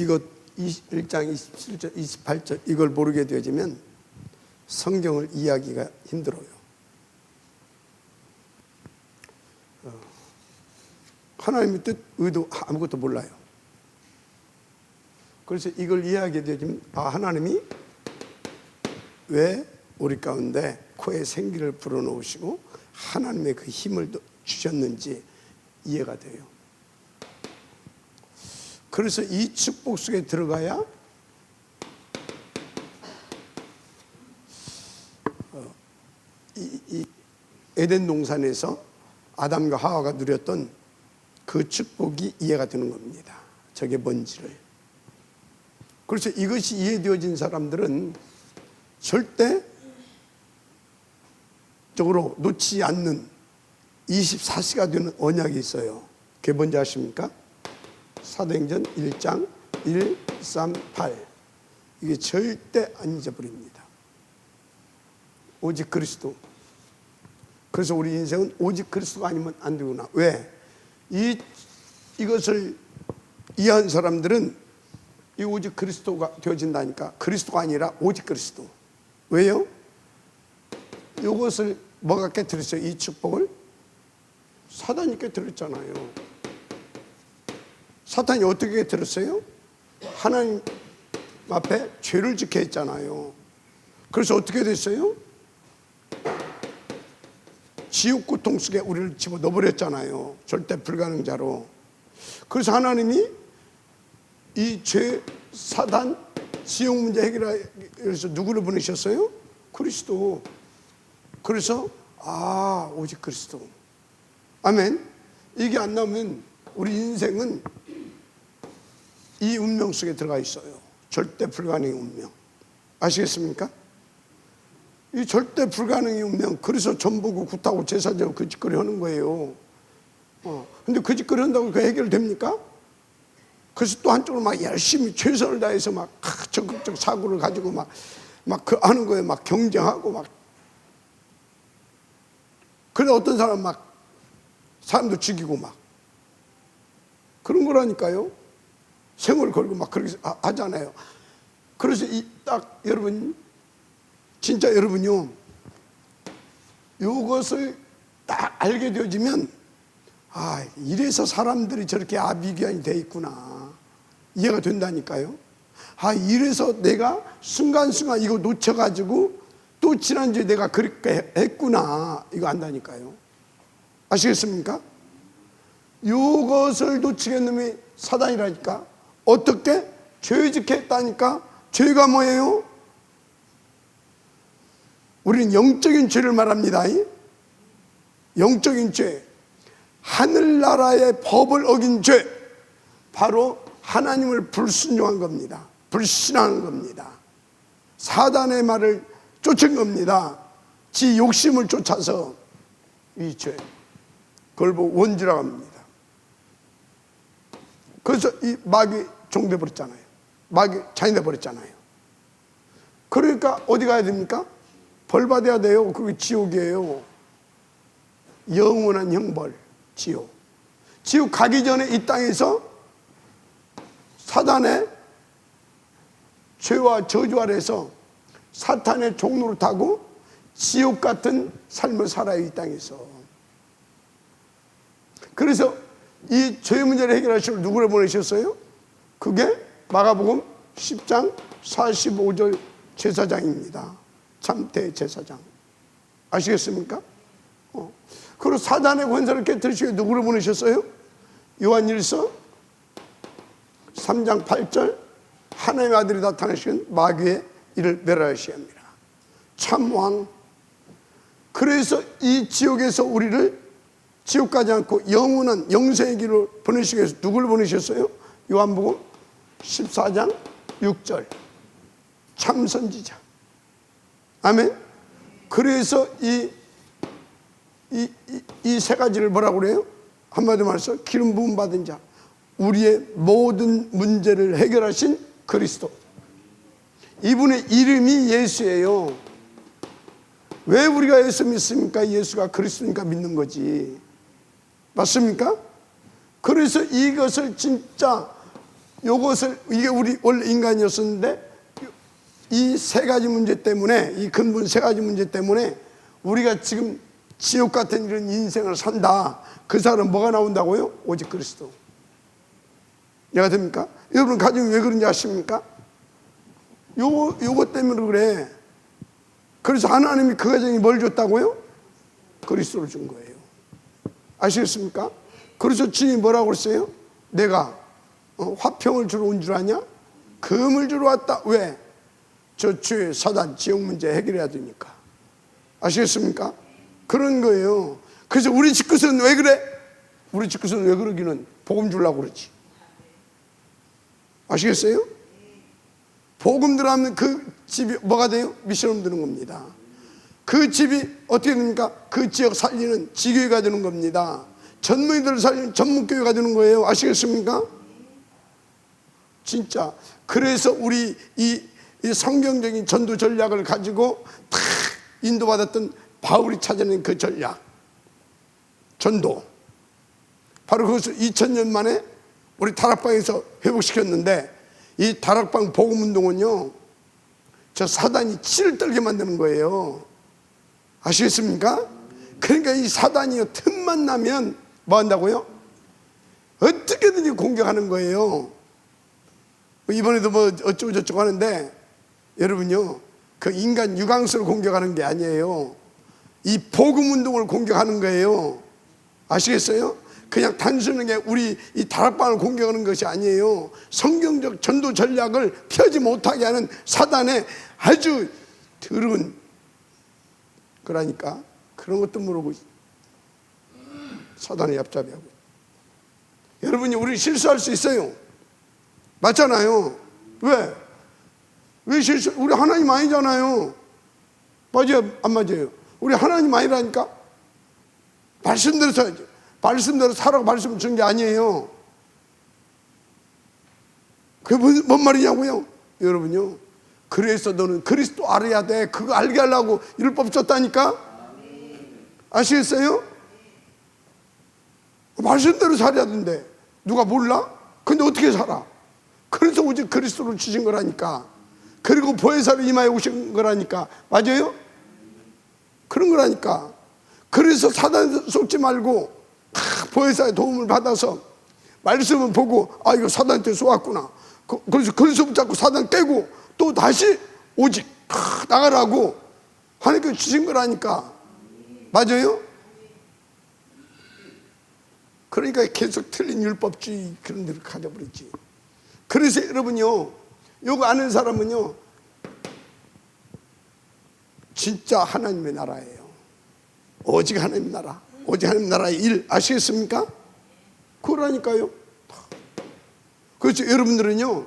이것 1장 27절 28절 이걸 모르게 되어지면 성경을 이해하기가 힘들어요. 하나님의 뜻, 의도 아무것도 몰라요. 그래서 이걸 이해하게 되어지면 하나님이 왜 우리 가운데 코에 생기를 불어넣으시고 하나님의 그 힘을 주셨는지 이해가 돼요. 그래서 이 축복 속에 들어가야 이 에덴 동산에서 아담과 하와가 누렸던 그 축복이 이해가 되는 겁니다. 저게 뭔지를. 그래서 이것이 이해되어진 사람들은 절대 적으로 놓지 않는 24시가 되는 언약이 있어요. 그게 뭔지 아십니까? 사도행전 1장 1, 3, 8. 이게 절대 안 잊어버립니다. 오직 그리스도. 그래서 우리 인생은 오직 그리스도가 아니면 안 되구나. 왜? 이것을 이해한 사람들은 이 오직 그리스도가 되어진다니까. 그리스도가 아니라 오직 그리스도. 왜요? 이것을 뭐가 깨뜨렸어요? 이 축복을? 사단이 깨뜨렸잖아요. 사탄이 어떻게 깨뜨렸어요? 하나님 앞에 죄를 짓게 했잖아요. 그래서 어떻게 됐어요? 지옥 고통 속에 우리를 집어넣어버렸잖아요. 절대 불가능자로. 그래서 하나님이 이 죄, 사단, 지옥 문제 해결하기 위해서 누구를 보내셨어요? 그리스도. 그래서 오직 그리스도. 아멘. 이게 안 나오면 우리 인생은 이 운명 속에 들어가 있어요. 절대 불가능의 운명. 아시겠습니까? 이 절대 불가능의 운명. 그래서 전보고 굿하고 제사지고 그 짓거리 하는 거예요. 근데 그 짓거리 한다고 그 해결됩니까? 그래서 또 한쪽으로 막 열심히 최선을 다해서 막 적극적 사고를 가지고 막 그 하는 거예요. 막 경쟁하고 막. 그런데 어떤 사람 막 사람도 죽이고 막 그런 거라니까요. 생을 걸고 막 그렇게 하잖아요. 그래서 딱 여러분, 진짜 여러분요, 이것을 딱 알게 되어지면 이래서 사람들이 저렇게 아비규환이 돼 있구나. 이해가 된다니까요. 이래서 내가 순간순간 이거 놓쳐가지고 또 지난주에 내가 그렇게 했구나. 이거 안다니까요. 아시겠습니까? 이것을 놓치게 놈이 사단이라니까. 어떻게? 죄짓게 했다니까. 죄가 뭐예요? 우리는 영적인 죄를 말합니다. 영적인 죄. 하늘나라의 법을 어긴 죄. 바로 하나님을 불순종한 겁니다. 불신하는 겁니다. 사단의 말을 쫓은 겁니다. 지 욕심을 쫓아서 이 죄. 그걸 보고 원죄라고 합니다. 그래서 이 마귀 종돼 버렸잖아요. 마귀 잔인돼 버렸잖아요. 그러니까 어디 가야 됩니까? 벌 받아야 돼요. 그게 지옥이에요. 영원한 형벌, 지옥. 지옥 가기 전에 이 땅에서 사단의 죄와 저주 아래서 사탄의 종로를 타고 지옥 같은 삶을 살아요. 이 땅에서. 그래서 이 죄 문제를 해결하시러 누구를 보내셨어요? 그게 마가복음 10장 45절 제사장입니다. 참대 제사장. 아시겠습니까? 그리고 사단의 권세를 깨뜨리시고 누구를 보내셨어요? 요한일서 3장 8절 하나님의 아들이 나타나신 마귀의 이를 멸하셔야 합니다. 참왕. 그래서 이 지옥에서 우리를 지옥 가지 않고 영원한 영생의 길로 보내시기 위해서 누구를 보내셨어요? 요한복음 14장 6절 참선지자. 아멘. 그래서 이 세 가지를 뭐라고 그래요? 한마디로 말해서 기름 부음 받은 자, 우리의 모든 문제를 해결하신 그리스도. 이분의 이름이 예수예요. 왜 우리가 예수 믿습니까? 예수가 그리스도니까 믿는 거지. 맞습니까? 그래서 이것을 진짜 요것을, 이게 우리 원래 인간이었었는데 이 세 가지 문제 때문에, 이 근본 세 가지 문제 때문에 우리가 지금 지옥 같은 이런 인생을 산다. 그 사람은 뭐가 나온다고요? 오직 그리스도. 이해가 됩니까? 여러분 가정이 왜 그런지 아십니까? 요거 때문에 그래. 그래서 하나님이 그 가정이 뭘 줬다고요? 그리스도를 준 거예요. 아시겠습니까? 그래서 주님이 뭐라고 그랬어요? 내가 화평을 주러 온 줄 아냐? 금을 주러 왔다. 왜? 저 죄, 사단, 지옥 문제 해결해야 되니까. 아시겠습니까? 그런 거예요. 그래서 우리 집구석은 왜 그래? 우리 집구석은 왜 그러기는 복음 주려고 그러지. 아시겠어요? 복음 들어가면 그 집이 뭐가 돼요? 미션을 드는 겁니다. 그 집이 어떻게 됩니까? 그 지역 살리는 지교회가 되는 겁니다. 전문의들을 살리는 전문교회가 되는 거예요. 아시겠습니까? 진짜. 그래서 우리 이 성경적인 전도 전략을 가지고 다 인도받았던 바울이 찾아낸 그 전략, 전도, 바로 그것을 2000년 만에 우리 다락방에서 회복시켰는데, 이 다락방 복음운동은요, 저 사단이 치를 떨게 만드는 거예요. 아시겠습니까? 그러니까 이 사단이요, 틈만 나면 뭐 한다고요? 어떻게든지 공격하는 거예요. 이번에도 뭐 어쩌고 저쩌고 하는데, 여러분요, 그 인간 유광수를 공격하는 게 아니에요. 이 복음운동을 공격하는 거예요. 아시겠어요? 그냥 단순하게 우리 이 다락방을 공격하는 것이 아니에요. 성경적 전도 전략을 펴지 못하게 하는 사단의 아주 더러운, 그러니까 그런 것도 모르고 사단의 얍잡이하고. 여러분이 우리 실수할 수 있어요. 맞잖아요. 왜 실수? 우리 하나님 아니잖아요. 맞아요? 안 맞아요? 우리 하나님 아니라니까? 말씀대로 살아야지. 말씀대로 살라고 말씀 준 게 아니에요. 그게 뭔 말이냐고요? 여러분요, 그래서 너는 그리스도 알아야 돼. 그거 알게 하려고 율법 줬다니까? 아시겠어요? 말씀대로 살아야 된대. 누가 몰라? 근데 어떻게 살아? 그래서 오직 그리스도를 주신 거라니까. 그리고 보혜사를 이마에 오신 거라니까. 맞아요? 그런 거라니까. 그래서 사단 속지 말고 보혜사의 도움을 받아서 말씀을 보고, 아, 이거 사단한테 쏘았구나. 그래서 그리스도 붙잡고 사단 깨고 또 다시 오직 나가라고 하나님께 주신 거라니까. 맞아요? 그러니까 계속 틀린 율법주의 그런 데를 가져버리지. 그래서 여러분요, 요거 아는 사람은요, 진짜 하나님의 나라예요. 오직 하나님의 나라, 오직 하나님의 나라의 일. 아시겠습니까? 그러니까요. 그렇죠. 여러분들은요,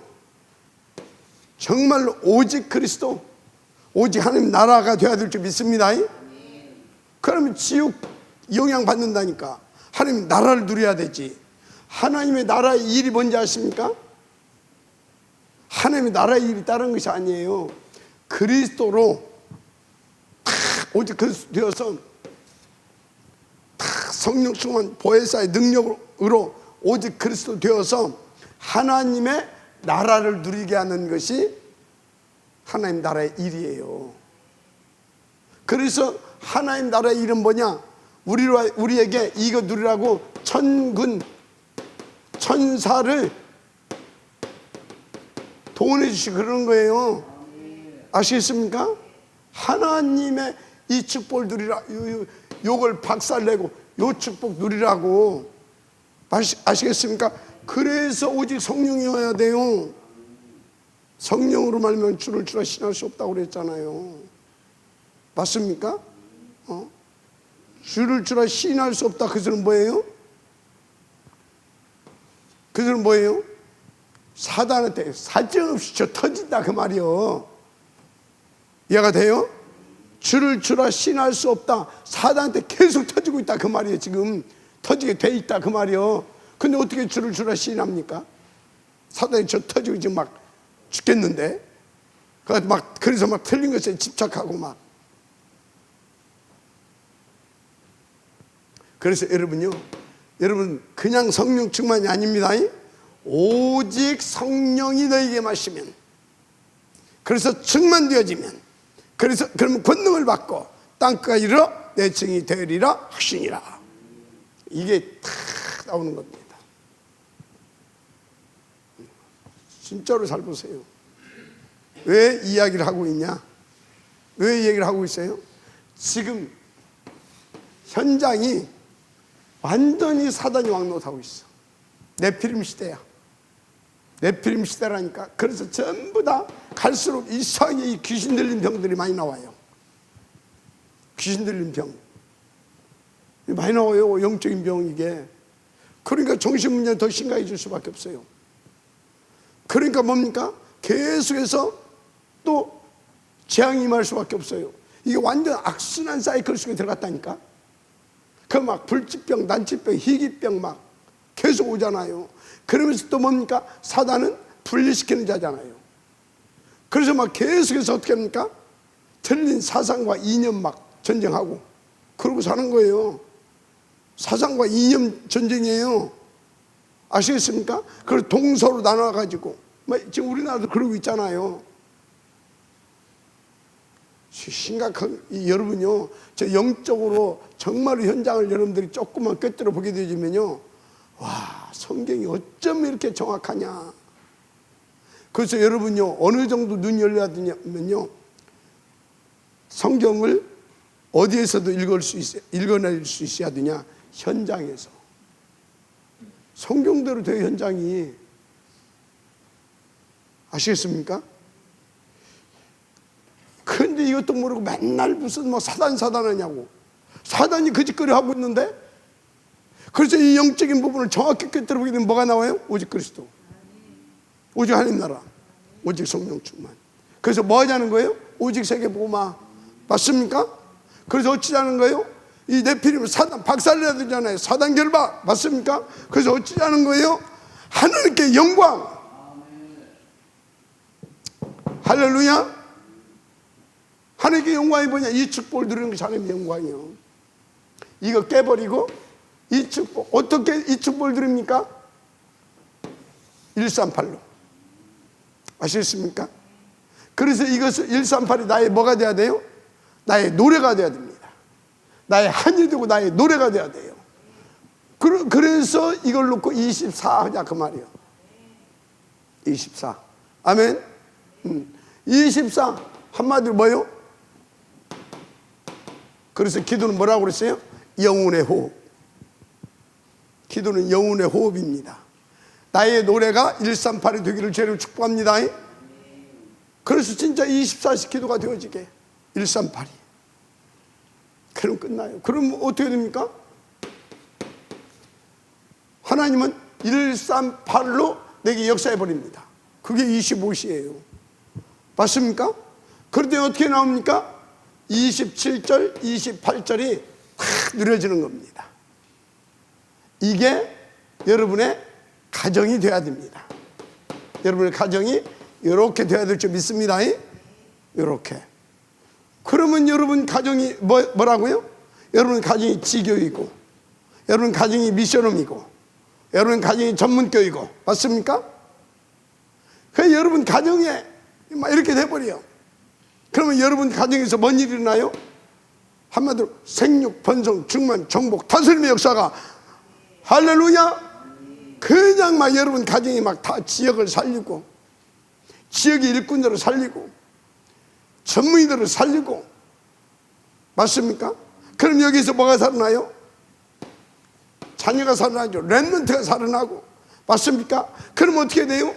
정말로 오직 그리스도, 오직 하나님 나라가 되어야 될 줄 믿습니다. 그러면 지옥 영향 받는다니까. 하나님 나라를 누려야 되지. 하나님의 나라의 일이 뭔지 아십니까? 하나님의 나라의 일이 다른 것이 아니에요. 그리스도로 오직 그리스도 되어서 성령 충만 보혜사의 능력으로 오직 그리스도 되어서 하나님의 나라를 누리게 하는 것이 하나님 나라의 일이에요. 그래서 하나님 나라의 일은 뭐냐? 우리에게 이거 누리라고 천군 천사를 동원해 주시고 그러는 거예요. 아시겠습니까? 하나님의 이 축복을 누리라. 요걸 박살내고 요 축복 누리라고. 아시겠습니까? 그래서 오직 성령이어야 돼요. 성령으로 말면 주를 주라 신할 수 없다고 그랬잖아요. 맞습니까? 주를 주라 신할 수 없다. 그것은 뭐예요? 그것은 뭐예요? 사단한테 사정없이 저 터진다 그 말이요. 이해가 돼요? 주를 주라 신할 수 없다. 사단한테 계속 터지고 있다 그 말이에요. 지금 터지게 돼 있다 그 말이요. 근데 어떻게 주를 주라 신합니까? 사단이 저 터지고 지금 막 죽겠는데. 그래서 막 틀린 것에 집착하고 막. 그래서 여러분요, 여러분 그냥 성령 충만이 아닙니다. 오직 성령이 너에게 마시면, 그래서 충만되어지면, 그래서 그러면 권능을 받고 땅까지 이르러 내 증이 되리라 하시니라. 이게 다 나오는 겁니다. 진짜로 잘 보세요. 왜 이야기를 하고 있냐? 왜 이 얘기를 하고 있어요? 지금 현장이 완전히 사단이 왕노릇하고 있어. 네피림 시대야. 네피림 시대라니까. 그래서 전부 다 갈수록 이상하게 이 귀신 들린 병들이 많이 나와요. 귀신 들린 병 많이 나와요. 영적인 병 이게. 그러니까 정신문제는 더 심각해질 수밖에 없어요. 그러니까 뭡니까? 계속해서 또 재앙이 임할 수밖에 없어요. 이게 완전 악순환 사이클 속에 들어갔다니까. 그 막 불치병, 난치병, 희귀병 막 계속 오잖아요. 그러면서 또 뭡니까? 사단은 분리시키는 자잖아요. 그래서 막 계속해서 어떻게 합니까? 틀린 사상과 이념 막 전쟁하고 그러고 사는 거예요. 사상과 이념 전쟁이에요. 아시겠습니까? 그걸 동서로 나눠가지고 지금 우리나라도 그러고 있잖아요. 심각한, 여러분요, 저 영적으로 정말 현장을 여러분들이 조금만 꿰뚫어 보게 되면요, 와, 성경이 어쩜 이렇게 정확하냐. 그래서 여러분요, 어느 정도 눈이 열려야 되냐면요, 성경을 어디에서도 읽어낼 수 있어야 되냐? 현장에서. 성경대로 돼요, 현장이. 아시겠습니까? 근데 이것도 모르고 맨날 무슨 뭐 사단 하냐고. 사단이 그 짓거리 하고 있는데, 그래서 이 영적인 부분을 정확히 꿰뚫어보게 되면 뭐가 나와요? 오직 그리스도, 오직 하나님 나라, 오직 성령 충만. 그래서 뭐 하자는 거예요? 오직 세계복음화. 맞습니까? 그래서 어찌자는 거예요? 이 네피림 사단 박살내야 되잖아요. 사단 결박. 맞습니까? 그래서 어찌자는 거예요? 하나님께 영광. 할렐루야. 하나님께 영광이 뭐냐? 이 축복을 누리는 것이 하나님의 영광이요. 이거 깨버리고 이 축복, 어떻게 이 축복을 누립니까? 138로. 아시겠습니까? 그래서 이것을 138이 나의 뭐가 돼야 돼요? 나의 노래가 돼야 됩니다. 나의 한이 되고 나의 노래가 돼야 돼요. 그래서 이걸 놓고 24 하자 그 말이에요. 24. 아멘. 24 한마디로 뭐요? 그래서 기도는 뭐라고 그랬어요? 영혼의 호흡. 기도는 영혼의 호흡입니다. 나의 노래가 138이 되기를 주님 축복합니다. 그래서 진짜 24시 기도가 되어지게 138이. 그럼 끝나요. 그럼 어떻게 됩니까? 하나님은 138로 내게 역사해 버립니다. 그게 25시예요. 맞습니까? 그런데 어떻게 나옵니까? 27절, 28절이 다 누려지는 겁니다. 이게 여러분의 가정이 돼야 됩니다. 여러분의 가정이 이렇게 돼야 될 줄 믿습니다. 이렇게. 그러면 여러분 가정이 뭐라고요? 여러분 가정이 지교이고, 여러분 가정이 미션홈이고, 여러분 가정이 전문교이고, 맞습니까? 그래서 여러분 가정에 막 이렇게 돼버려요. 그러면 여러분 가정에서 뭔 일이 일어나요? 한마디로 생육, 번성, 충만, 정복, 다스림의 역사가, 할렐루야! 그냥 막 여러분 가정이 막 다 지역을 살리고, 지역의 일꾼들을 살리고, 전문의들을 살리고, 맞습니까? 그럼 여기서 뭐가 살아나요? 자녀가 살아나죠. 렘넌트가 살아나고, 맞습니까? 그럼 어떻게 돼요?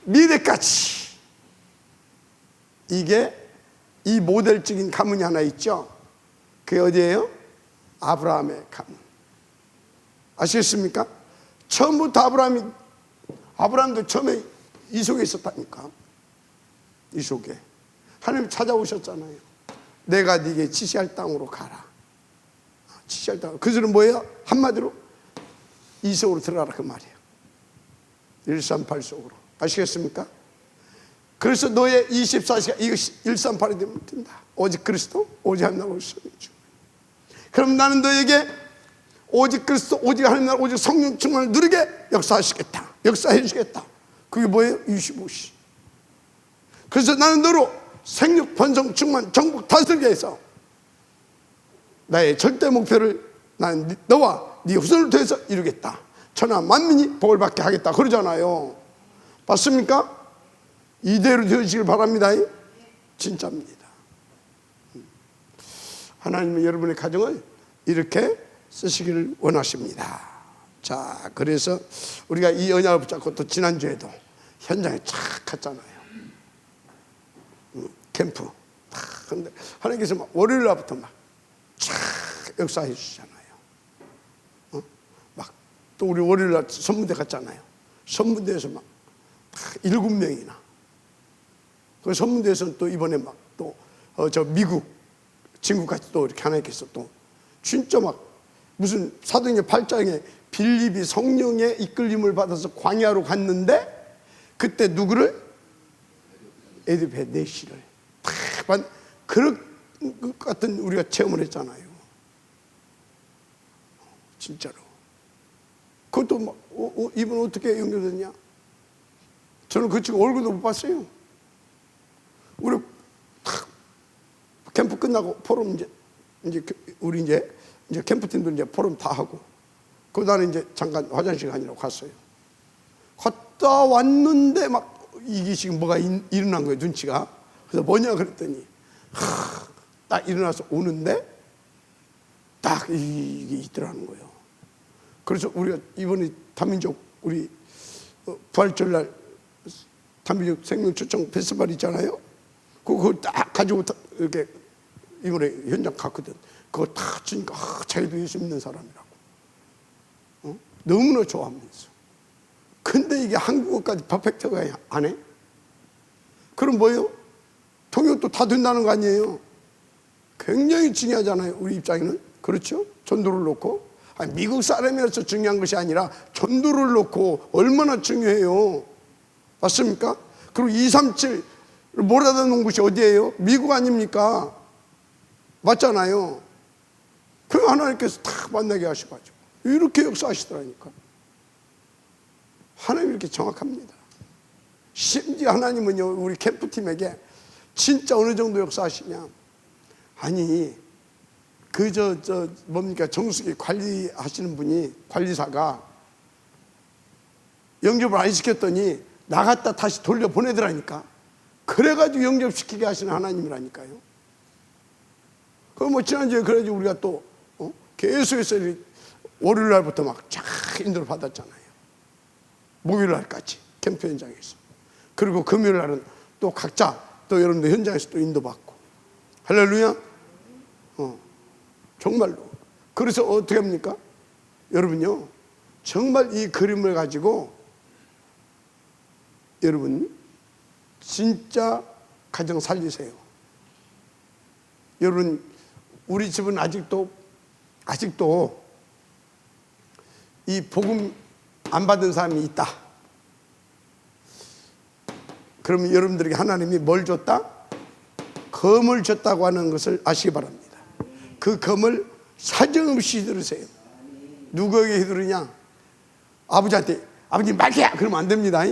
미래까지. 이게 이 모델적인 가문이 하나 있죠. 그게 어디예요? 아브라함의 가문. 아시겠습니까? 처음부터 아브라함도 처음에 이 속에 있었다니까. 이 속에 하나님 찾아오셨잖아요. 내가 네게 지시할 땅으로 가라. 지시할 땅. 그 소리는 뭐예요? 한마디로 이 속으로 들어가라 그 말이에요. 138 속으로. 아시겠습니까? 그래서 너의 24시간 이것이 138이 되면 된다. 오직 그리스도, 오직 하나님 나라, 오직 성령 충만. 그럼 나는 너에게 오직 그리스도, 오직 하나님 나라, 오직 성령 충만을 누리게 역사하시겠다. 역사해 주겠다. 그게 뭐예요? 유시보시. 그래서 나는 너로 생육, 번성, 충만, 정복, 다스리게 해서 나의 절대 목표를 나는 너와 네 후손을 통해서 이루겠다. 천하 만민이 복을 받게 하겠다 그러잖아요. 맞습니까? 이대로 되어지길 바랍니다. 진짜입니다. 하나님은 여러분의 가정을 이렇게 쓰시기를 원하십니다. 자, 그래서 우리가 이 언약을 붙잡고 또 지난주에도 현장에 착 갔잖아요. 캠프. 근데 하나님께서 막 월요일 날부터 막 착 역사해 주시잖아요. 막 또 우리 월요일 날 선문대 갔잖아요. 선문대에서 막 7명이나. 그 선문대에서는 또 이번에 막 또 저 미국 친구같이 또 이렇게 하나님께서 또 진짜 막 무슨 사도행전 8장에 빌립이 성령의 이끌림을 받아서 광야로 갔는데 그때 누구를? 에디페 네시를 그런 것 같은 우리가 체험을 했잖아요. 진짜로. 그것도 막 이분 어떻게 연결됐냐? 저는 그 친구 얼굴도 못 봤어요. 우리 캠프 끝나고 포럼 이제 우리 이제 캠프팀도 이제 포럼 다 하고 그 나는 이제 잠깐 화장실 가느라고 갔어요. 갔다 왔는데 막 이게 지금 뭐가 일어난 거예요, 눈치가. 그래서 뭐냐 그랬더니 딱 일어나서 오는데 딱 이게 있더라는 거예요. 그래서 우리가 이번에 다민족 우리 부활절날 다민족 생명초청 페스티벌 있잖아요. 그거 딱 가지고 이렇게 이번에 현장 갔거든. 그거 딱 주니까 자기도 예수 믿는 사람이라고. 너무나 좋아하면서. 근데 이게 한국어까지 퍼펙트가 안 해? 그럼 뭐예요? 통역도 다 된다는 거 아니에요? 굉장히 중요하잖아요, 우리 입장에는. 그렇죠? 전도를 놓고. 아니, 미국 사람이라서 중요한 것이 아니라 전도를 놓고 얼마나 중요해요. 맞습니까? 그리고 237을 몰아다 놓은 곳이 어디예요? 미국 아닙니까? 맞잖아요. 그 하나님께서 다 만나게 하셔가지고 이렇게 역사하시더라니까. 하나님 이렇게 정확합니다. 심지어 하나님은요, 우리 캠프팀에게 진짜 어느 정도 역사하시냐, 아니 뭡니까, 정수기 관리하시는 분이, 관리사가 영접을 안 시켰더니 나갔다 다시 돌려보내더라니까. 그래가지고 영접시키게 하시는 하나님이라니까요. 뭐 지난주에 그래가지고 우리가 또 계속해서 월요일 날부터 막 쫙 인도를 받았잖아요. 목요일 날까지 캠프 현장에서. 그리고 금요일 날은 또 각자 또 여러분들 현장에서 또 인도받고. 할렐루야. 정말로. 그래서 어떻게 합니까? 여러분요, 정말 이 그림을 가지고 여러분 진짜 가정 살리세요. 여러분, 우리 집은 아직도 이 복음 안 받은 사람이 있다. 그러면 여러분들에게 하나님이 뭘 줬다? 검을 줬다고 하는 것을 아시기 바랍니다. 그 검을 사정없이 휘두르세요. 누구에게 휘두르냐? 아버지한테 아버지 말게야 그러면 안 됩니다.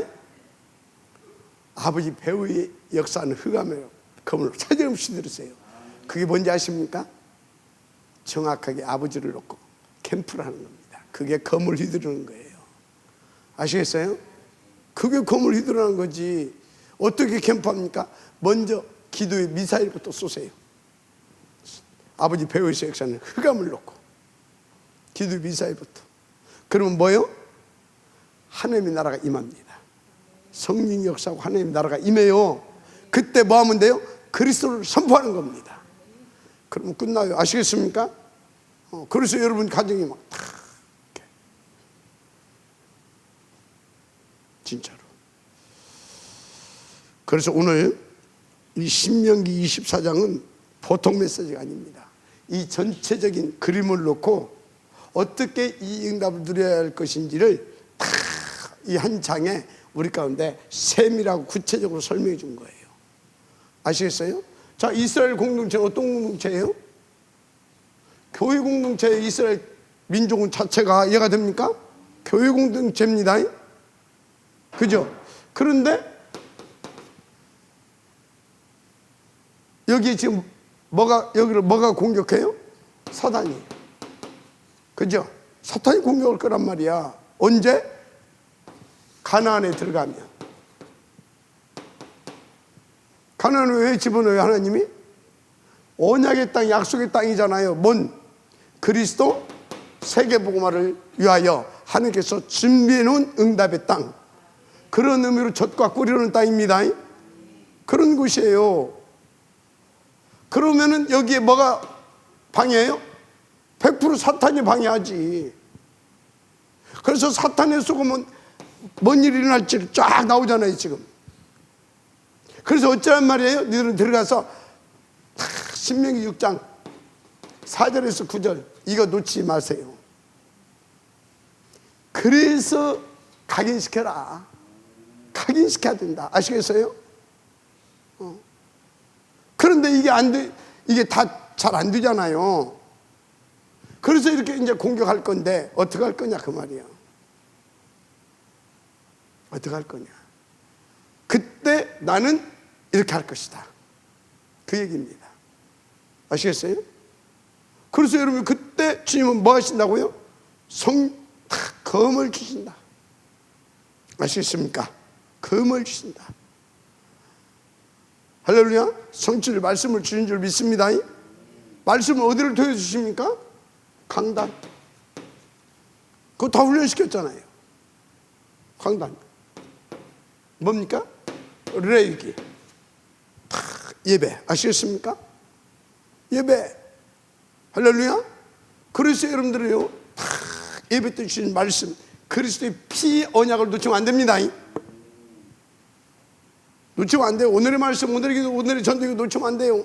아버지 배우의 역사는 흑암이에요. 검을 사정없이 휘두르세요. 그게 뭔지 아십니까? 정확하게 아버지를 놓고 캠프를 하는 겁니다. 그게 검을 휘두르는 거예요. 아시겠어요? 그게 검을 휘두르는 거지. 어떻게 캠프합니까? 먼저 기도의 미사일부터 쏘세요. 아버지 배우의 역사는 흑암을 놓고 기도의 미사일부터. 그러면 뭐요? 하나님의 나라가 임합니다. 성령 역사하고 하나님의 나라가 임해요. 그때 뭐 하면 돼요? 그리스도를 선포하는 겁니다. 그러면 끝나요. 아시겠습니까? 그래서 여러분 가정이 막 다 진짜로. 그래서 오늘 이 신명기 24장은 보통 메시지가 아닙니다. 이 전체적인 그림을 놓고 어떻게 이 응답을 누려야 할 것인지를 다 이 한 장에 우리 가운데 세밀하고 구체적으로 설명해 준 거예요. 아시겠어요? 자, 이스라엘 공동체는 어떤 공동체예요? 교회 공동체의 이스라엘 민족은 자체가 이해가 됩니까? 교회 공동체입니다. 그죠? 그런데 여기 지금 여기를 뭐가 공격해요? 사단이. 그죠? 사탄이 공격할 거란 말이야. 언제? 가나안에 들어가면. 가나안을 왜 집어넣어요, 하나님이? 언약의 땅, 약속의 땅이잖아요. 뭔? 그리스도 세계복음화를 위하여 하나님께서 준비해 놓은 응답의 땅. 그런 의미로 젖과 꿀이라는 땅입니다. 그런 곳이에요. 그러면은 여기에 뭐가 방해해요? 100% 사탄이 방해하지. 그래서 사탄의 속으면 뭔 일이 일어날지 쫙 나오잖아요, 지금. 그래서 어쩌란 말이에요? 너희들은 들어가서 신명기 6장 4절에서 9절 이거 놓치지 마세요. 그래서 각인시켜라. 각인시켜야 된다. 아시겠어요? 그런데 이게 안 돼. 이게 다 잘 안 되잖아요. 그래서 이렇게 이제 공격할 건데 어떻게 할 거냐 그 말이야. 어떻게 할 거냐. 그때 나는 이렇게 할 것이다. 그 얘기입니다. 아시겠어요? 그래서 여러분 그때 주님은 뭐 하신다고요? 검을 주신다. 아시겠습니까? 검을 주신다. 할렐루야. 성취를 말씀을 주신 줄 믿습니다. 말씀을 어디를 통해 주십니까? 강단. 그거 다 훈련시켰잖아요. 강단. 뭡니까? 레이기. 예배. 아시겠습니까? 예배. 할렐루야. 그래서 여러분들이요 예배 때 주신 말씀 그리스도의 피 언약을 놓치면 안 됩니다. 놓치면 안 돼요. 오늘의 말씀, 오늘의 기도, 오늘의 전도 놓치면 안 돼요.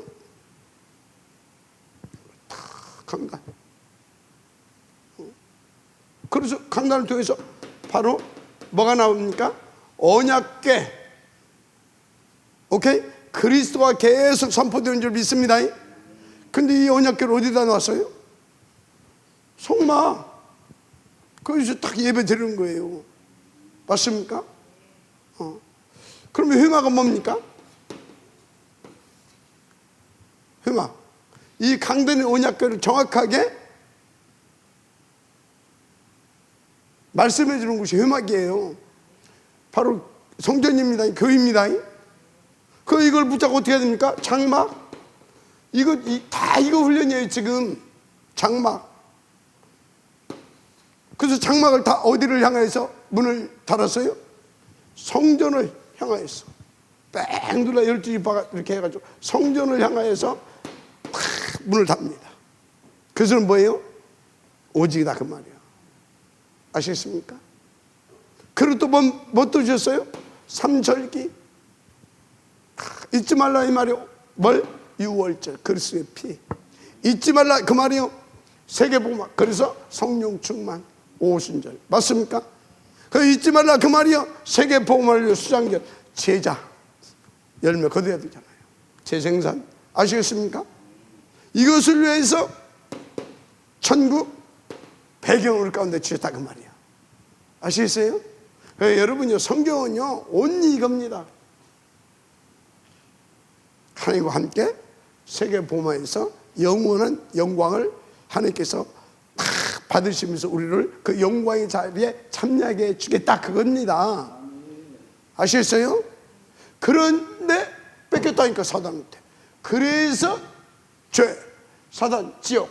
강단. 그래서 강단을 통해서 바로 뭐가 나옵니까? 언약궤. 오케이? 그리스도가 계속 선포되는 줄 믿습니다. 근데 이 언약궤를 어디다 놨어요? 성막. 거기서 딱 예배 드리는 거예요. 맞습니까? 그러면 회막은 뭡니까? 회막. 이 강단의 언약궤를 정확하게 말씀해 주는 곳이 회막이에요. 바로 성전입니다. 교회입니다. 이걸 붙잡고 어떻게 해야 됩니까? 장막. 이거 훈련이에요, 지금. 장막. 그래서 장막을 다 어디를 향해서 문을 달았어요? 성전을 향하여서. 뺑 둘러 12지파가 이렇게 해가지고 성전을 향하여서 팍 문을 닫습니다. 그것은 뭐예요? 오직이다 그 말이에요. 아시겠습니까? 그리고 또 뭐 또 주셨어요? 삼절기. 잊지 말라 이 말이요. 뭘? 유월절 그리스도의 피. 잊지 말라 그 말이요. 세계복음화. 그래서 성령 충만 오순절. 맞습니까? 그 잊지 말라 그 말이요. 세계복음화를 위해 수장절 제자 열매 거둬야 되잖아요. 재생산. 아시겠습니까? 이것을 위해서 천국 배경을 가운데 주셨다 그 말이야. 아시겠어요? 여러분요 성경은요 온리 이겁니다. 하나님과 함께 세계복음화에서 영원한 영광을 하나님께서 다 받으시면서 우리를 그 영광의 자리에 참여하게 해주겠다 그겁니다. 아시겠어요? 그런데 뺏겼다니까 사단한테. 그래서 죄, 사단, 지옥.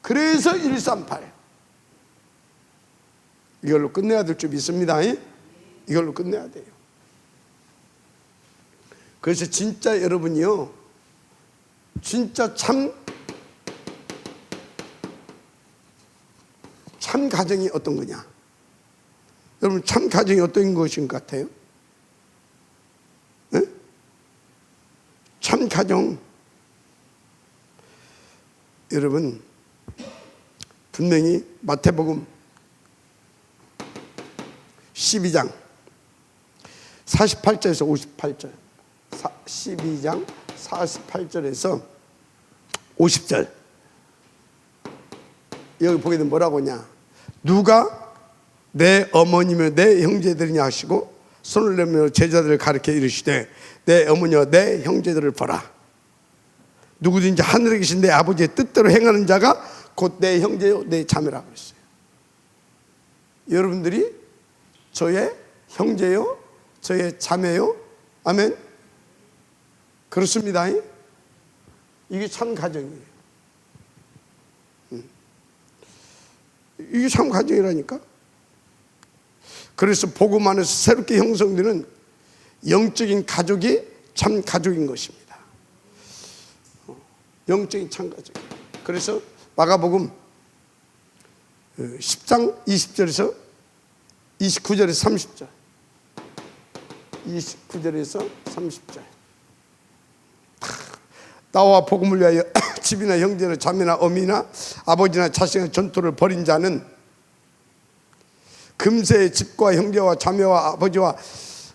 그래서 138 이걸로 끝내야 될 줄 믿습니다. 이걸로 끝내야 돼요. 그래서 진짜 여러분이요 진짜 참 가정이 어떤 거냐? 여러분 참 가정이 어떤 것인 것 같아요? 네? 참 가정 여러분 분명히 마태복음 12장 48절에서 58절 12장 48절에서 50절 여기 보게 되면 뭐라고 하냐? 누가 내 어머니며 내 형제들이냐 하시고 손을 내밀어 제자들을 가리켜 이르시되 내 어머니와 내 형제들을 보라. 누구든지 하늘에 계신 내 아버지의 뜻대로 행하는 자가 곧 내 형제요 내 자매라고 그랬어요. 여러분들이 저의 형제요 저의 자매요. 아멘. 그렇습니다. 이게 참 가정이에요. 이게 참 가정이라니까. 그래서 복음 안에서 새롭게 형성되는 영적인 가족이 참 가족인 것입니다. 영적인 참 가족. 그래서 마가복음 10장 20절에서 29절에서 30절 29절에서 30절 나와 복음을 위하여 집이나 형제나 자매나 어미나 아버지나 자식의 전토를 벌인 자는 금세 집과 형제와 자매와 아버지와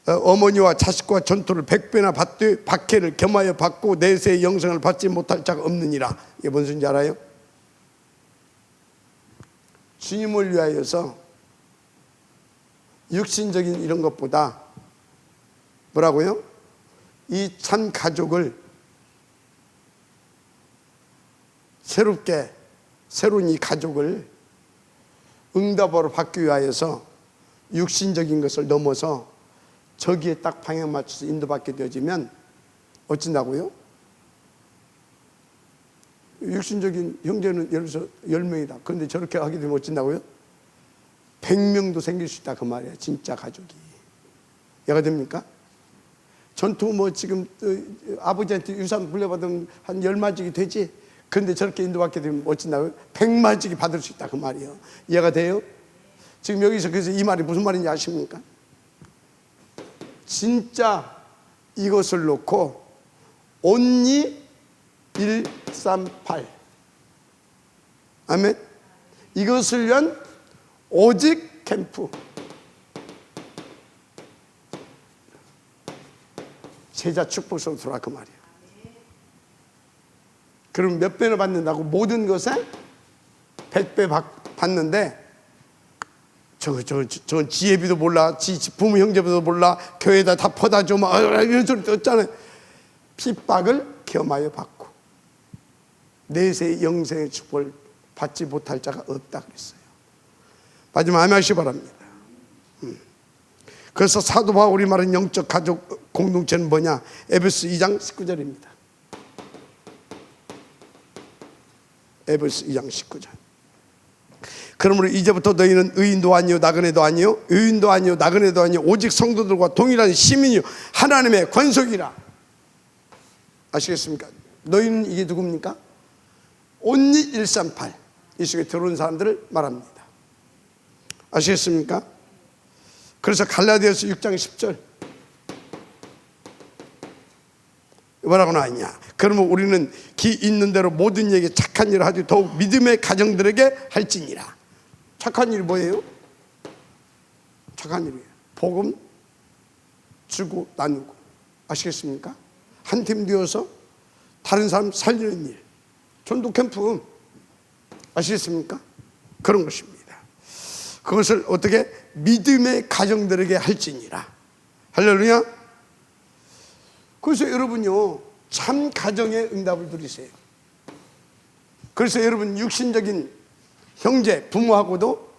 어머니와 자식과 전토를 100배나 받되 박해를 겸하여 받고 내세의 영생을 받지 못할 자가 없느니라. 이게 뭔 소리인지 알아요? 주님을 위하여서 육신적인 이런 것보다 뭐라고요? 이 참 가족을 새로운 이 가족을 응답으로 받기 위하여서 육신적인 것을 넘어서 저기에 딱 방향 맞춰서 인도받게 되어지면 어쩐다고요? 육신적인 형제는 예를 들어서 10명이다. 그런데 저렇게 하게 되면 어쩐다고요? 100명도 생길 수 있다 그 말이에요. 진짜 가족이. 이해가 됩니까? 전투 뭐 지금 아버지한테 유산 물려받은 한 10마지기 되지? 그런데 저렇게 인도받게 되면 어쩐다고요? 100마지기 받을 수 있다 그 말이에요. 이해가 돼요? 지금 여기서 그래서 이 말이 무슨 말인지 아십니까? 진짜 이것을 놓고 온리 138 아멘. 이것을 위한 오직 캠프 제자 축복으로 돌아 그 말이에요. 그럼 몇 배나 받는다고? 모든 것에 100배 받는데 저건 지혜비도 몰라, 부모 형제비도 몰라, 교회에다 다 퍼다 줘, 이런 소리 듣잖아요. 핍박을 겸하여 받고 내세의 영생의 축복을 받지 못할 자가 없다 그랬어요. 마지막 아멘하시기 바랍니다. 그래서 사도 바울이 말한 영적 가족 공동체는 뭐냐? 에베소 2장 19절입니다. 에베소 2장 19절. 그러므로 이제부터 너희는 의인도 아니요 나그네도 아니요 의인도 아니요 나그네도 아니요 오직 성도들과 동일한 시민이요 하나님의 권속이라. 아시겠습니까? 너희는 이게 누굽니까? 온리 138 이 속에 들어온 사람들을 말합니다. 아시겠습니까? 그래서 갈라디아서 6장 10절 뭐라고 나왔냐? 그러면 우리는 기 있는 대로 모든 이에게 착한 일을 하지 더욱 믿음의 가정들에게 할지니라. 착한 일이 뭐예요? 착한 일이에요. 복음 주고 나누고. 아시겠습니까? 한 팀 되어서 다른 사람 살리는 일, 전도 캠프. 아시겠습니까? 그런 것입니다. 그것을 어떻게? 믿음의 가정들에게 할지니라. 할렐루야. 그래서 여러분요 참 가정의 응답을 누리세요. 그래서 여러분 육신적인 형제 부모하고도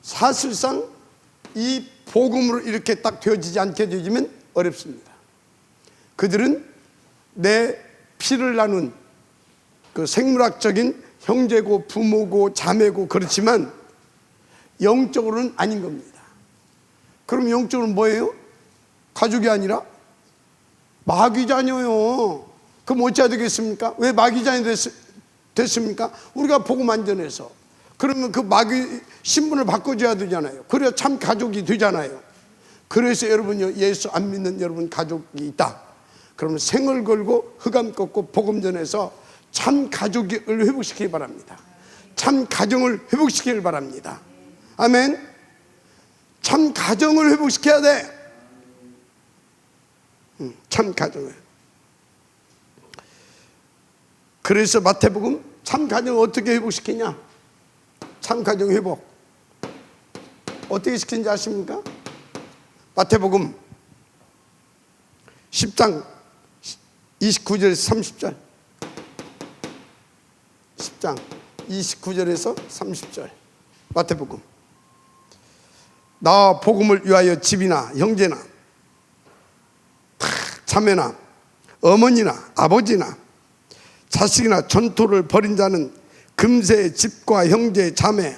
사실상 이 복음으로 이렇게 딱 되어지지 않게 되어지면 어렵습니다. 그들은 내 피를 나눈 그 생물학적인 형제고 부모고 자매고 그렇지만 영적으로는 아닌 겁니다. 그럼 영적으로는 뭐예요? 가족이 아니라 마귀자녀요. 그럼 어찌해야 되겠습니까? 왜 마귀자녀 됐습니까? 우리가 복음 안 전해서. 그러면 그 마귀 신분을 바꿔줘야 되잖아요. 그래야 참 가족이 되잖아요. 그래서 여러분요 예수 안 믿는 여러분 가족이 있다. 그러면 생을 걸고 흑암 꺾고 복음 전해서 참 가족을 회복시키기 바랍니다. 참 가정을 회복시키길 바랍니다. 아멘. 참 가정을 회복시켜야 돼. 참 가정을. 그래서 마태복음 참 가정을 어떻게 회복시키냐? 참 가정 회복. 어떻게 시키는지 아십니까? 마태복음 10장 29절에서 30절. 10장 29절에서 30절. 마태복음. 나 복음을 위하여 집이나 형제나 자매나 어머니나 아버지나 자식이나 전토를 벌인 자는 금세 집과 형제 자매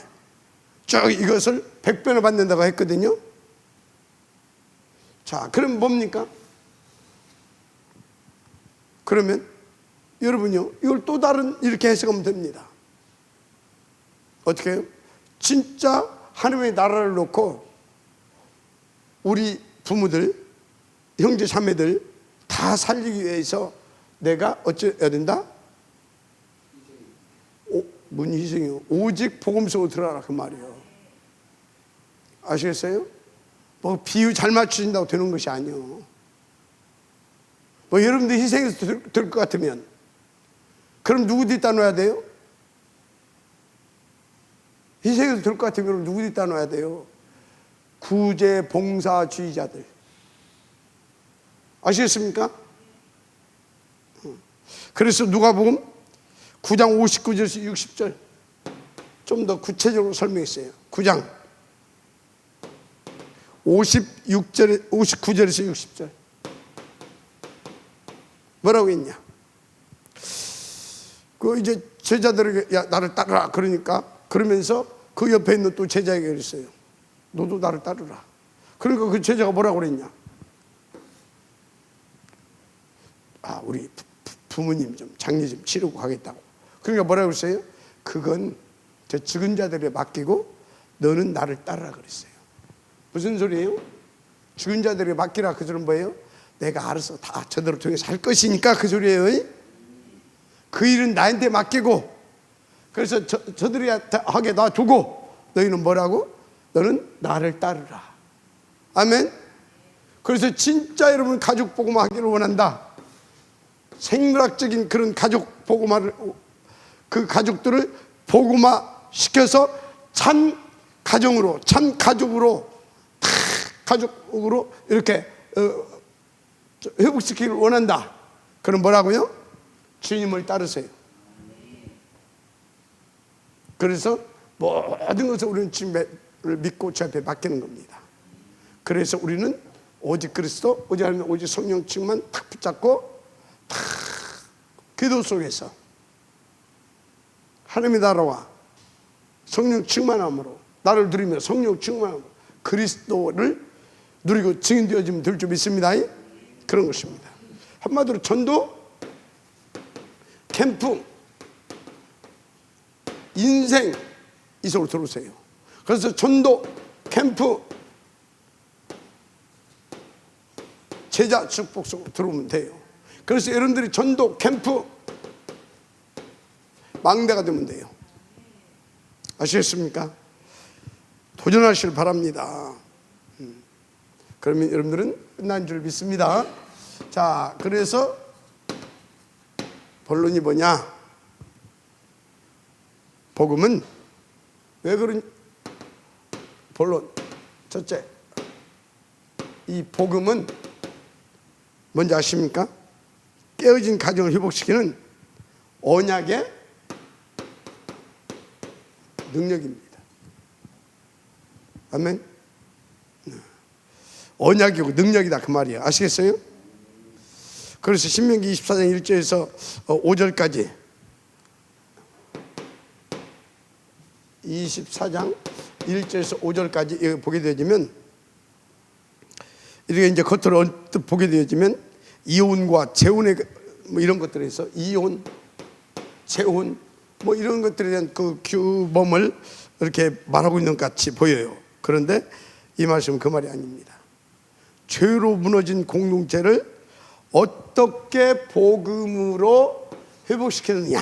쭉 이것을 100배나 받는다고 했거든요. 자, 그럼 뭡니까? 그러면 여러분요, 이걸 또 다른 이렇게 해석하면 됩니다. 어떻게 해요? 진짜 하나님의 나라를 놓고 우리 부모들, 형제 자매들 다 살리기 위해서 내가 어찌해야 된다? 뭔 희생이요? 오직 복음 속으로 들어가라 그 말이에요. 아시겠어요? 뭐 비유 잘 맞추신다고 되는 것이 아니에요. 뭐 여러분들 희생해서 될 것 같으면 그럼 누구 뒤따 놔야 돼요? 희생해서 될 것 같으면 누구 뒤따 놔야 돼요? 구제봉사주의자들. 아시겠습니까? 그래서 누가복음 9장 59절에서 60절 좀 더 구체적으로 설명했어요. 9장 59절에서 60절 뭐라고 했냐? 그 이제 제자들에게 야 나를 따르라 그러면서 그 옆에 있는 또 제자에게 그랬어요. 너도 나를 따르라. 그러니까 그 제자가 뭐라고 그랬냐? 아, 우리 부모님 좀 장례 좀 치르고 가겠다고. 그러니까 뭐라고 그랬어요? 그건 저 죽은 자들에 맡기고 너는 나를 따르라 그랬어요. 무슨 소리예요? 죽은 자들에게 맡기라 그 소리는 뭐예요? 내가 알아서 다 저대로 통해서 할 것이니까 그 소리예요. 그 일은 나한테 맡기고 그래서 저들이 하게 놔두고 너희는 뭐라고? 너는 나를 따르라. 아멘. 그래서 진짜 여러분 가족 복음화 하기를 원한다. 생물학적인 그런 가족 복음화를 그 가족들을 복음화 시켜서 찬 가정으로 찬 가족으로 다 가족으로 이렇게 회복시키기를 원한다. 그럼 뭐라고요? 주님을 따르세요. 그래서 모든 것을 우리는 주님을 믿고 주 앞에 맡기는 겁니다. 그래서 우리는 오직 그리스도, 오직 하나님, 오직 성령 충만 탁 붙잡고 탁 기도 속에서 하나님의 나라와 성령 충만함으로 나를 누리며 성령 충만함으로 그리스도를 누리고 증인되어지면 될 줄 믿습니다. 그런 것입니다. 한마디로 전도, 캠프, 인생 이 속으로 들어오세요. 그래서 전도, 캠프, 제자 축복 속으로 들어오면 돼요. 그래서 여러분들이 전도, 캠프 망대가 되면 돼요. 아시겠습니까? 도전하시길 바랍니다. 그러면 여러분들은 끝난 줄 믿습니다. 자, 그래서 본론이 뭐냐? 복음은 왜 그런 본론 첫째, 이 복음은 뭔지 아십니까? 깨어진 가정을 회복시키는 언약의 능력입니다. 아멘. 언약이고 능력이다 그 말이에요. 아시겠어요? 그래서 신명기 24장 1절에서 5절까지 24장 1절에서 5절까지 보게 되어지면 이렇게 이제 겉으로 언뜻 보게 되어지면 이혼과 재혼의 뭐 이런 것들에서 이혼, 재혼 뭐 이런 것들에 대한 그 규범을 이렇게 말하고 있는 것 같이 보여요. 그런데 이 말씀은 그 말이 아닙니다. 죄로 무너진 공동체를 어떻게 복음으로 회복시키느냐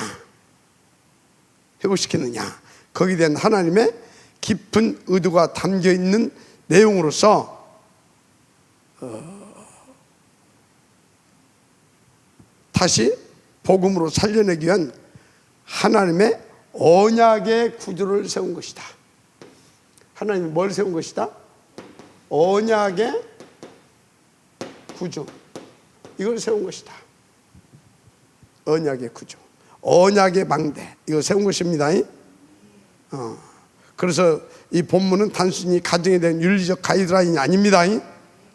거기에 대한 하나님의 깊은 의도가 담겨 있는 내용으로서 다시 복음으로 살려내기 위한 하나님의 언약의 구조를 세운 것이다. 하나님이 뭘 세운 것이다? 언약의 구조. 이걸 세운 것이다. 언약의 구조, 언약의 망대, 이거 세운 것입니다. 그래서 이 본문은 단순히 가정에 대한 윤리적 가이드라인이 아닙니다.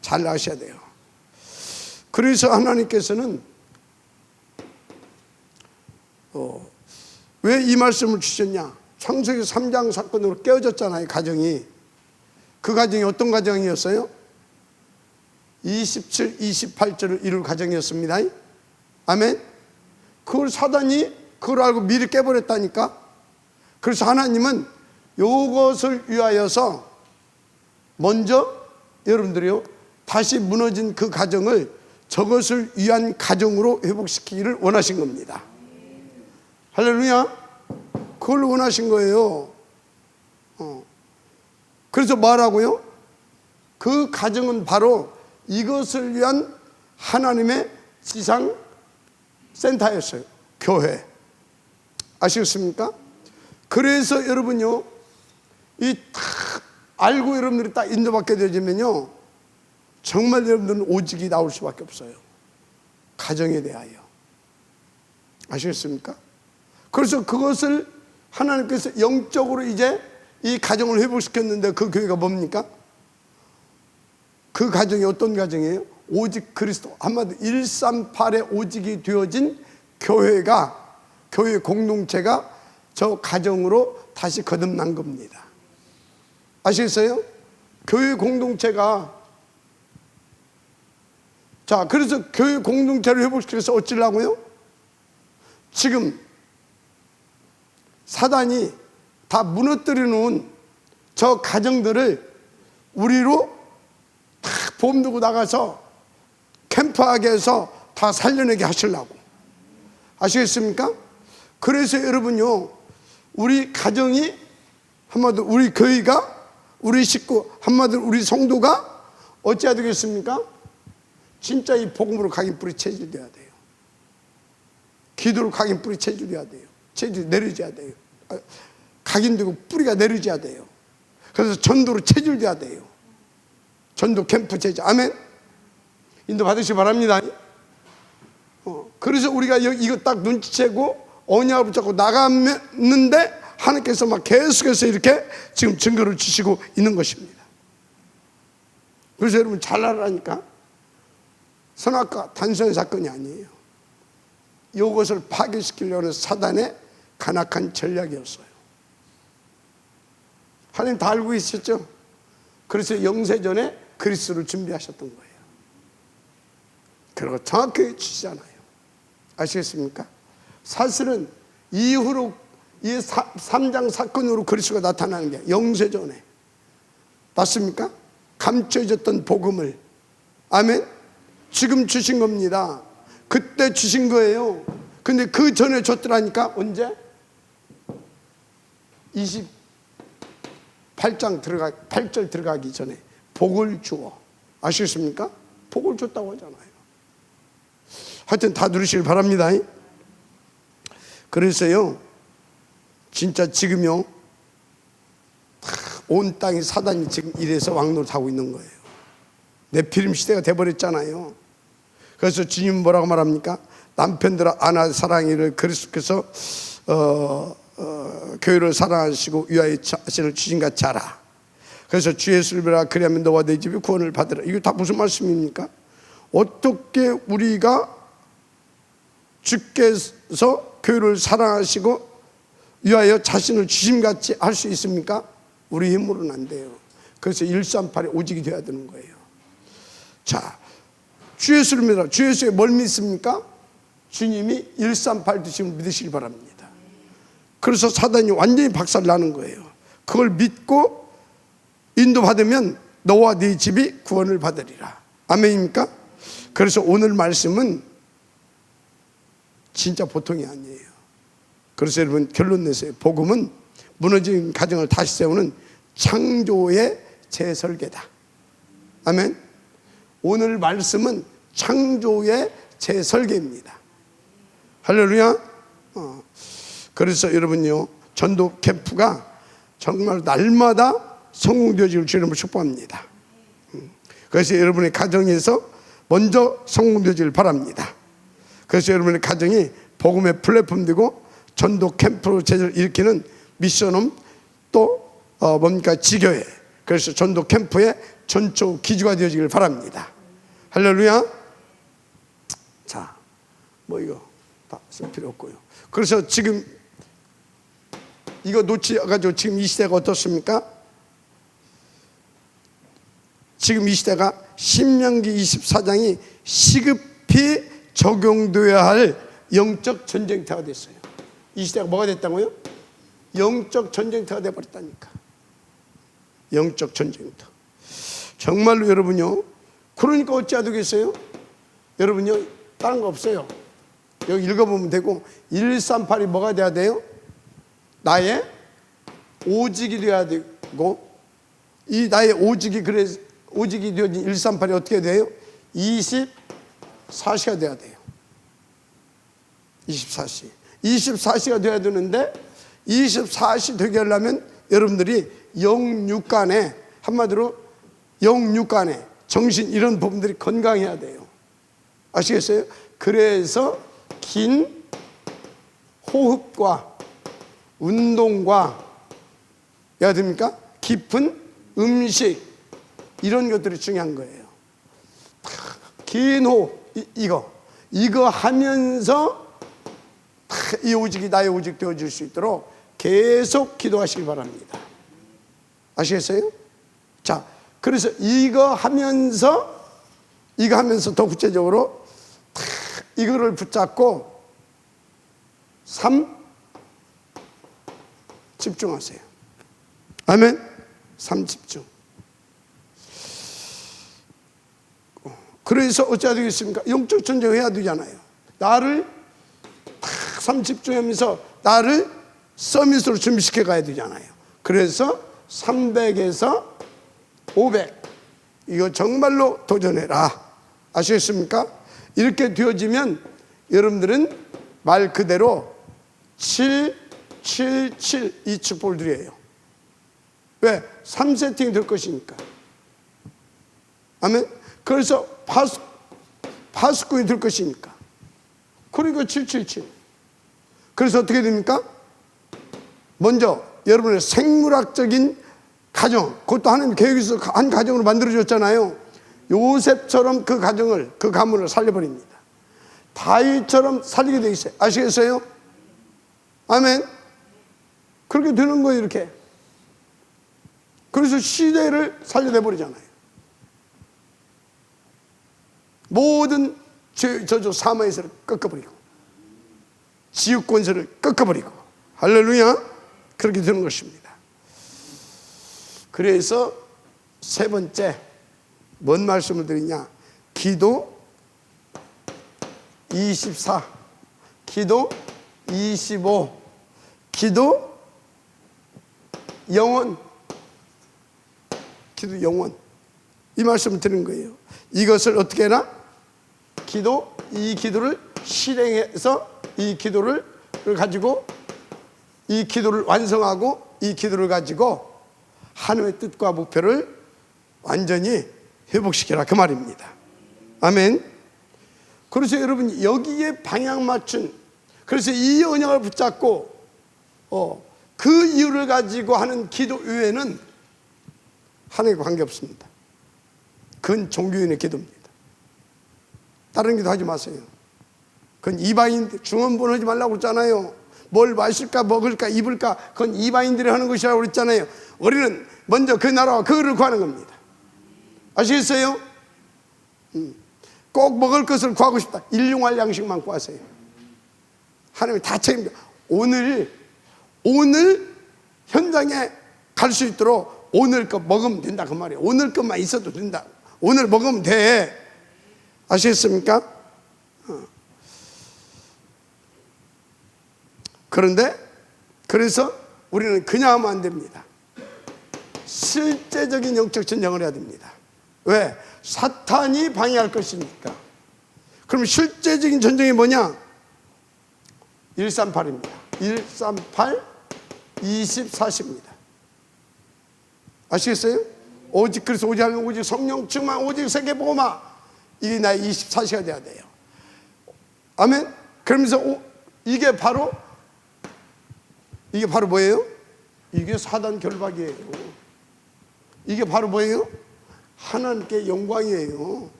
잘 아셔야 돼요. 그래서 하나님께서는 왜 이 말씀을 주셨냐? 창세기 3장 사건으로 깨어졌잖아요. 가정이. 그 가정이 어떤 가정이었어요? 27, 28절을 이룰 가정이었습니다. 아멘. 그걸 사단이 그걸 알고 미리 깨버렸다니까. 그래서 하나님은 이것을 위하여서 먼저 여러분들이요, 다시 무너진 그 가정을 저것을 위한 가정으로 회복시키기를 원하신 겁니다. 할렐루야. 그걸 원하신 거예요. 그래서 뭐라고요? 그 가정은 바로 이것을 위한 하나님의 지상 센터였어요. 교회. 아시겠습니까? 그래서 여러분요, 이 딱 알고 여러분들이 딱 인도받게 되면요, 정말 여러분들은 오직이 나올 수밖에 없어요. 가정에 대하여. 아시겠습니까? 그래서 그것을 하나님께서 영적으로 이제 이 가정을 회복시켰는데 그 교회가 뭡니까? 그 가정이 어떤 가정이에요? 오직 그리스도, 한마디로 138의 오직이 되어진 교회가, 교회 공동체가 저 가정으로 다시 거듭난 겁니다. 아시겠어요? 교회 공동체가, 자, 그래서 교회 공동체를 회복시켜서 어찌려고요? 지금 사단이 다 무너뜨려 놓은 저 가정들을 우리로 다 보험 들고 나가서 캠프하게 해서 다 살려내게 하시려고. 아시겠습니까? 그래서 여러분요, 우리 가정이, 한마디로 우리 교회가, 우리 식구, 한마디로 우리 성도가 어찌해야 되겠습니까? 진짜 이 복음으로 각인 뿌리 체질돼야 돼요. 기도로 각인 뿌리 체질돼야 돼요. 체질 내려져야 돼요. 각인되고 뿌리가 내려져야 돼요. 그래서 전도로 체질돼야 돼요. 전도 캠프 체질. 아멘. 인도 받으시기 바랍니다. 그래서 우리가 이거 딱 눈치채고 언약을 붙잡고 나갔는데 하나님께서 막 계속해서 이렇게 지금 증거를 주시고 있는 것입니다. 그래서 여러분 잘 알아라니까, 선악과 단순한 사건이 아니에요. 이것을 파괴시키려는 사단의 간악한 전략이었어요. 하나님 다 알고 있었죠. 그래서 영세전에 그리스도를 준비하셨던 거예요. 그리고 정확하게 주시잖아요. 아시겠습니까? 사실은 이후로 이 3장 사건으로 그리스도가 나타나는 게 영세전에, 맞습니까? 감춰졌던 복음을, 아멘, 지금 주신 겁니다. 그때 주신 거예요. 근데 그 전에 줬더라니까. 언제? 8절 들어가기 전에 복을 주어. 아시겠습니까? 복을 줬다고 하잖아요. 하여튼 다 누리시길 바랍니다. 그래서요, 진짜 지금요, 온 땅이 사단이 지금 이래서 왕노릇하고 있는 거예요. 네피림 시대가 돼버렸잖아요. 그래서 주님 뭐라고 말합니까? 남편들아 아내 사랑이를 그리스도께서 교회를 사랑하시고 위하여 자신을 주신같이 하라. 그래서 주 예수를 믿으라. 그리하면 너와 내 집이 구원을 받으라. 이거 다 무슨 말씀입니까? 어떻게 우리가 주께서 교회를 사랑하시고 위하여 자신을 주심같이 할 수 있습니까? 우리 힘으로는 안 돼요. 그래서 138에 오직이 되어야 되는 거예요. 자, 주 예수를 믿어라. 주 예수에 뭘 믿습니까? 주님이 138 주심을 믿으시기 바랍니다. 그래서 사단이 완전히 박살나는 거예요. 그걸 믿고 인도받으면 너와 네 집이 구원을 받으리라. 아멘입니까? 그래서 오늘 말씀은 진짜 보통이 아니에요. 그래서 여러분 결론 내세요. 복음은 무너진 가정을 다시 세우는 창조의 재설계다. 아멘. 오늘 말씀은 창조의 재설계입니다. 할렐루야. 그래서 여러분요, 전도 캠프가 정말 날마다 성공되어지길 주님을 축복합니다. 그래서 여러분의 가정에서 먼저 성공되어지길 바랍니다. 그래서 여러분의 가정이 복음의 플랫폼 되고 전도 캠프로 제자를 일으키는 미션홈 또 뭔가 지교회, 그래서 전도 캠프의 전초 기주가 되어지길 바랍니다. 할렐루야. 자, 뭐 이거 다 쓸 필요 없고요. 그래서 지금 이거 놓치가지고 지금 이 시대가 어떻습니까? 지금 이 시대가 신명기 24장이 시급히 적용되어야 할 영적 전쟁터가 됐어요. 이 시대가 뭐가 됐다고요? 영적 전쟁터가 돼버렸다니까. 영적 전쟁터. 정말로 여러분요, 그러니까 어찌해야 되겠어요? 여러분요, 다른 거 없어요. 여기 읽어보면 되고, 138이 뭐가 돼야 돼요? 나의 오직이 돼야 되고, 이 나의 오직이 그래서 오직이 되어진 138이 어떻게 돼요? 24시가 돼야 돼요. 24시. 24시가 돼야 되는데 24시 되게 하려면 여러분들이 영육간에, 한마디로 영육간에 정신 이런 부분들이 건강해야 돼요. 아시겠어요? 그래서 긴 호흡과 운동과 해야 됩니까? 깊은 음식, 이런 것들이 중요한 거예요. 긴 호흡, 이거 하면서 이 오직이 나의 오직 되어질 수 있도록 계속 기도하시기 바랍니다. 아시겠어요? 자, 그래서 이거 하면서 더 구체적으로 이거를 붙잡고 3 집중하세요. 아멘. 3 집중. 그래서 어찌해야 되겠습니까? 영적 전쟁을 해야 되잖아요. 나를 3 집중하면서 나를 서밋으로 준비시켜 가야 되잖아요. 그래서 300에서 500 이거 정말로 도전해라. 아시겠습니까? 이렇게 되어지면 여러분들은 말 그대로 777 이 축복을 드려요. 왜? 3세팅이 될 것이니까. 아멘. 그래서 파수꾼이 될 것이니까. 그러니까 777. 그래서 어떻게 됩니까? 먼저 여러분의 생물학적인 가정, 그것도 하나님 계획에서 한 가정으로 만들어줬잖아요. 요셉처럼 그 가정을, 그 가문을 살려버립니다. 다윗처럼 살리게 돼 있어요. 아시겠어요? 아멘. 그렇게 되는 거예요, 이렇게. 그래서 시대를 살려내버리잖아요. 모든 저주 사마에서를 꺾어버리고 지옥 권세를 꺾어버리고, 할렐루야. 그렇게 되는 것입니다. 그래서 세 번째 뭔 말씀을 드리냐? 기도 24, 기도 25, 기도 영원, 기도 영원, 이 말씀을 드리는 거예요. 이것을 어떻게 해라? 이 기도를 실행해서 이 기도를 가지고, 이 기도를 완성하고, 이 기도를 가지고 하나님의 뜻과 목표를 완전히 회복시켜라, 그 말입니다. 아멘. 그래서 여러분 여기에 방향 맞춘, 그래서 이 언약을 붙잡고 그 이유를 가지고 하는 기도 외에는 하나님과 관계없습니다. 그건 종교인의 기도입니다. 다른 기도 하지 마세요. 그건 이방인, 중언부언 하지 말라고 그랬잖아요. 뭘 마실까 먹을까 입을까, 그건 이방인들이 하는 것이라고 그랬잖아요. 우리는 먼저 그 나라와 그 의를 구하는 겁니다. 아시겠어요? 꼭 먹을 것을 구하고 싶다, 일용할 양식만 구하세요. 하나님이 다 책임져. 오늘 현장에 갈 수 있도록 오늘 것 먹으면 된다, 그 말이에요. 오늘 것만 있어도 된다. 오늘 먹으면 돼. 아시겠습니까? 그래서 우리는 그냥 하면 안 됩니다. 실제적인 영적 전쟁을 해야 됩니다. 왜? 사탄이 방해할 것이니까. 그럼 실제적인 전쟁이 뭐냐? 138입니다. 138, 20, 40입니다. 아시겠어요? 오직 그리스도, 오직 성령 충만, 오직 세계복음화. 이게 나의 24시가 돼야 돼요. 아멘. 그러면서 이게 바로 뭐예요? 이게 사단 결박이에요. 이게 바로 뭐예요? 하나님께 영광이에요.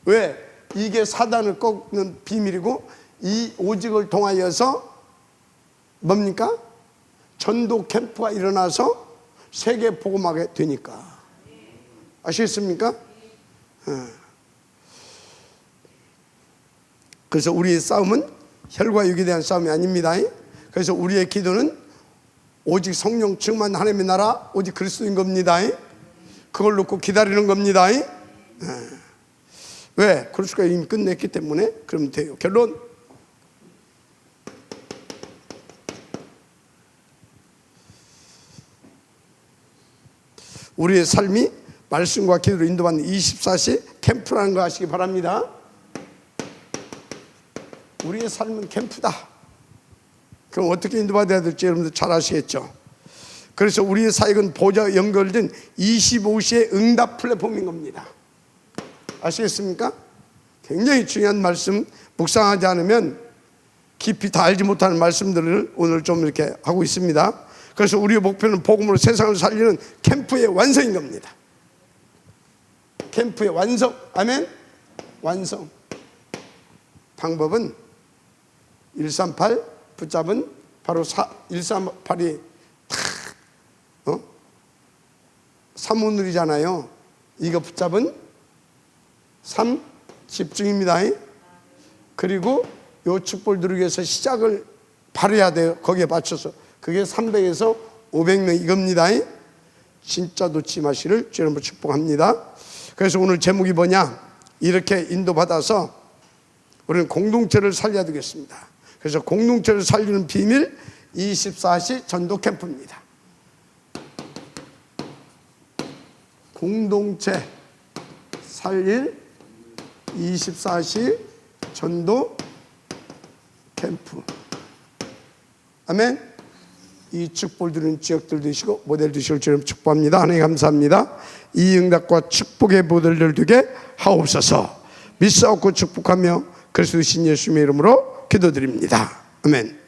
왜? 이게 사단을 꺾는 비밀이고, 이 오직을 통하여서 뭡니까? 전도 캠프가 일어나서 세계 복음하게 되니까. 아시겠습니까? 그래서 우리의 싸움은 혈과 육에 대한 싸움이 아닙니다. 그래서 우리의 기도는 오직 성령 충만 하나님의 나라, 오직 그리스도인 겁니다. 그걸 놓고 기다리는 겁니다. 왜? 그리스도가 이미 끝냈기 때문에 그러면 돼요. 결론. 우리의 삶이 말씀과 기도로 인도받는 24시 캠프라는 거 아시기 바랍니다. 우리의 삶은 캠프다. 그럼 어떻게 인도받아야 될지 여러분들 잘 아시겠죠? 그래서 우리의 사역은 보좌 연결된 25시의 응답 플랫폼인 겁니다. 아시겠습니까? 굉장히 중요한 말씀, 묵상하지 않으면 깊이 다 알지 못하는 말씀들을 오늘 좀 이렇게 하고 있습니다. 그래서 우리의 목표는 복음으로 세상을 살리는 캠프의 완성인 겁니다. 캠프의 완성. 아멘. 완성. 방법은 138 붙잡은 바로 138이 탁 사문율이잖아요. 이거 붙잡은 3 집중입니다. 그리고 요 축복을 누리기 위해서 시작을 바로 해야 돼요. 거기에 맞춰서. 그게 300에서 500명 이겁니다. 진짜 놓지 마시를 주님 축복합니다. 그래서 오늘 제목이 뭐냐? 이렇게 인도받아서 우리는 공동체를 살려야 되겠습니다. 그래서 공동체를 살리는 비밀 24시 전도 캠프입니다. 공동체 살릴 24시 전도 캠프. 아멘. 이 축복을 드리는 지역들 되시고 모델 되시길 주님 축복합니다. 하나님 감사합니다. 이 응답과 축복의 모델들 되게 하옵소서. 믿사옵고 축복하며 그리스도 신 예수님의 이름으로 기도드립니다. 아멘.